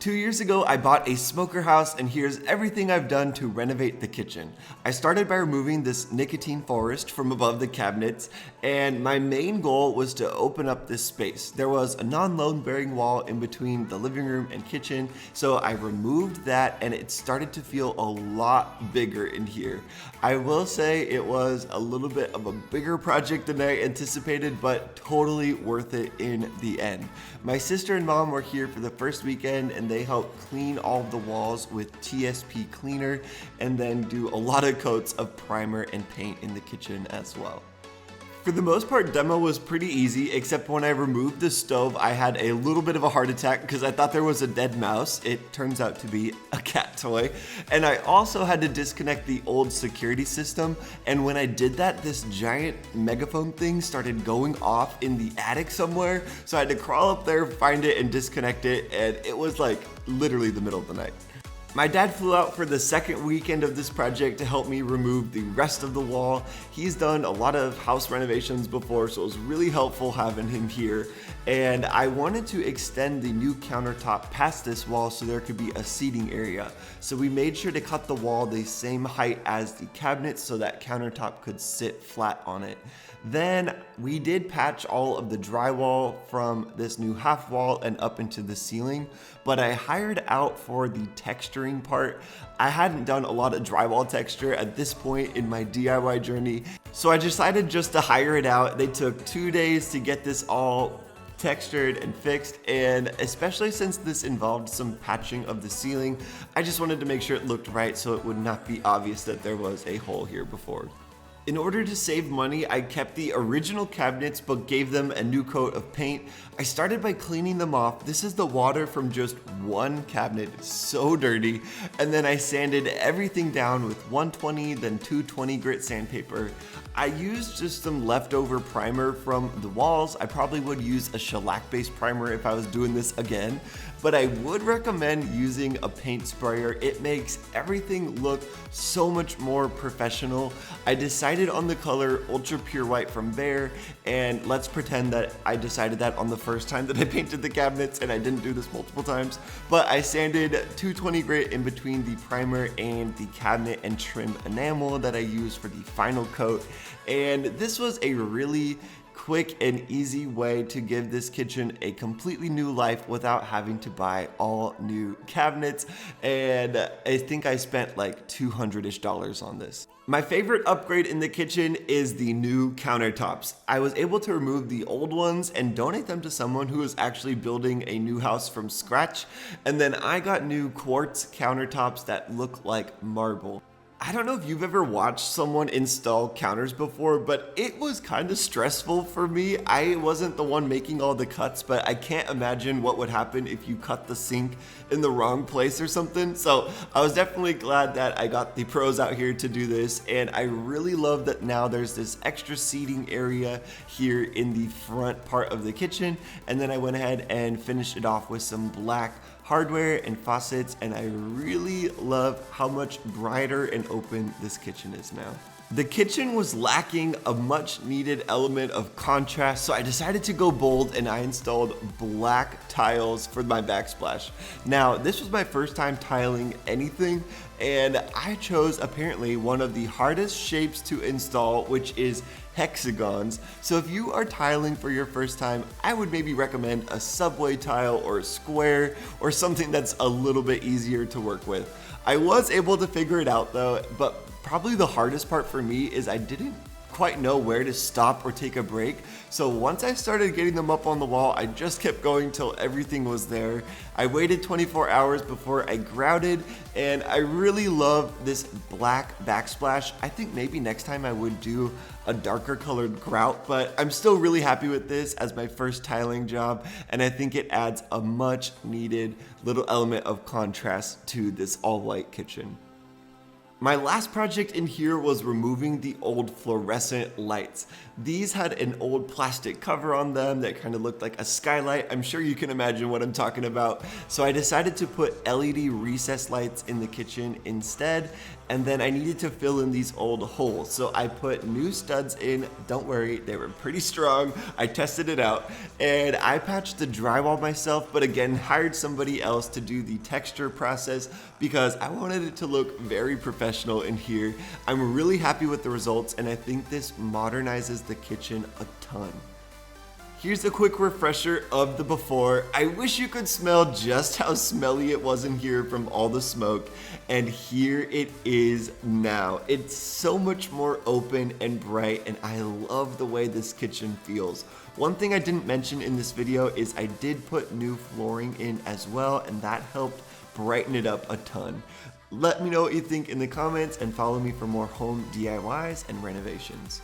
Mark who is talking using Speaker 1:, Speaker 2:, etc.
Speaker 1: 2 years ago, I bought a smoker house, and here's everything I've done to renovate the kitchen. I started by removing this nicotine forest from above the cabinets, and my main goal was to open up this space. There was a non-load bearing wall in between the living room and kitchen, so I removed that and it started to feel a lot bigger in here. I will say it was a little bit of a bigger project than I anticipated, but totally worth it in the end. My sister and mom were here for the first weekend, and they helped clean all of the walls with TSP cleaner and then do a lot of coats of primer and paint in the kitchen as well. For the most part, demo was pretty easy, except when I removed the stove, I had a little bit of a heart attack because I thought there was a dead mouse. It turns out to be a cat toy. And I also had to disconnect the old security system. And when I did that, this giant megaphone thing started going off in the attic somewhere. So I had to crawl up there, find it, and disconnect it. And it was like literally the middle of the night. My dad flew out for the second weekend of this project to help me remove the rest of the wall. He's done a lot of house renovations before, so it was really helpful having him here. And I wanted to extend the new countertop past this wall so there could be a seating area. So we made sure to cut the wall the same height as the cabinets so that countertop could sit flat on it. Then we did patch all of the drywall from this new half wall and up into the ceiling, but I hired out for the texturing part. I hadn't done a lot of drywall texture at this point in my DIY journey, so I decided just to hire it out. They took 2 days to get this all textured and fixed, and especially since this involved some patching of the ceiling, I just wanted to make sure it looked right so it would not be obvious that there was a hole here before. In order to save money, I kept the original cabinets but gave them a new coat of paint. I started by cleaning them off. This is the water from just one cabinet. It's so dirty. And then I sanded everything down with 120, then 220 grit sandpaper. I used just some leftover primer from the walls. I probably would use a shellac-based primer if I was doing this again, but I would recommend using a paint sprayer. It makes everything look so much more professional. I decided on the color Ultra Pure White from Behr, and let's pretend that I decided that on the first time that I painted the cabinets, and I didn't do this multiple times, but I sanded 220 grit in between the primer and the cabinet and trimmed enamel that I used for the final coat. And this was a really quick and easy way to give this kitchen a completely new life without having to buy all new cabinets, and I think I spent like $200-ish on this. My favorite upgrade in the kitchen is the new countertops. I was able to remove the old ones and donate them to someone who is actually building a new house from scratch, and then I got new quartz countertops that look like marble. I don't know if you've ever watched someone install counters before, but it was kind of stressful for me. I wasn't the one making all the cuts, but I can't imagine what would happen if you cut the sink in the wrong place or something. So I was definitely glad that I got the pros out here to do this, and I really love that now there's this extra seating area here in the front part of the kitchen. And then I went ahead and finished it off with some black hardware and faucets, and I really love how much brighter and open this kitchen is now. The kitchen was lacking a much needed element of contrast, so I decided to go bold and I installed black tiles for my backsplash. Now, this was my first time tiling anything, and I chose apparently one of the hardest shapes to install, which is hexagons. So if you are tiling for your first time, I would maybe recommend a subway tile or a square or something that's a little bit easier to work with. I was able to figure it out though, but probably the hardest part for me is I didn't quite know where to stop or take a break. So once I started getting them up on the wall, I just kept going till everything was there. I waited 24 hours before I grouted, and I really love this black backsplash. I think maybe next time I would do a darker colored grout, but I'm still really happy with this as my first tiling job, and I think it adds a much needed little element of contrast to this all white kitchen. My last project in here was removing the old fluorescent lights. These had an old plastic cover on them that kind of looked like a skylight. I'm sure you can imagine what I'm talking about. So I decided to put LED recessed lights in the kitchen instead, and then I needed to fill in these old holes. So I put new studs in. Don't worry, they were pretty strong. I tested it out, and I patched the drywall myself, but again, hired somebody else to do the texture process because I wanted it to look very professional in here. I'm really happy with the results, and I think this modernizes the kitchen a ton. Here's a quick refresher of the before. I wish you could smell just how smelly it was in here from all the smoke, and here it is now. It's so much more open and bright, and I love the way this kitchen feels. One thing I didn't mention in this video is I did put new flooring in as well, and that helped brighten it up a ton. Let me know what you think in the comments, and follow me for more home DIYs and renovations.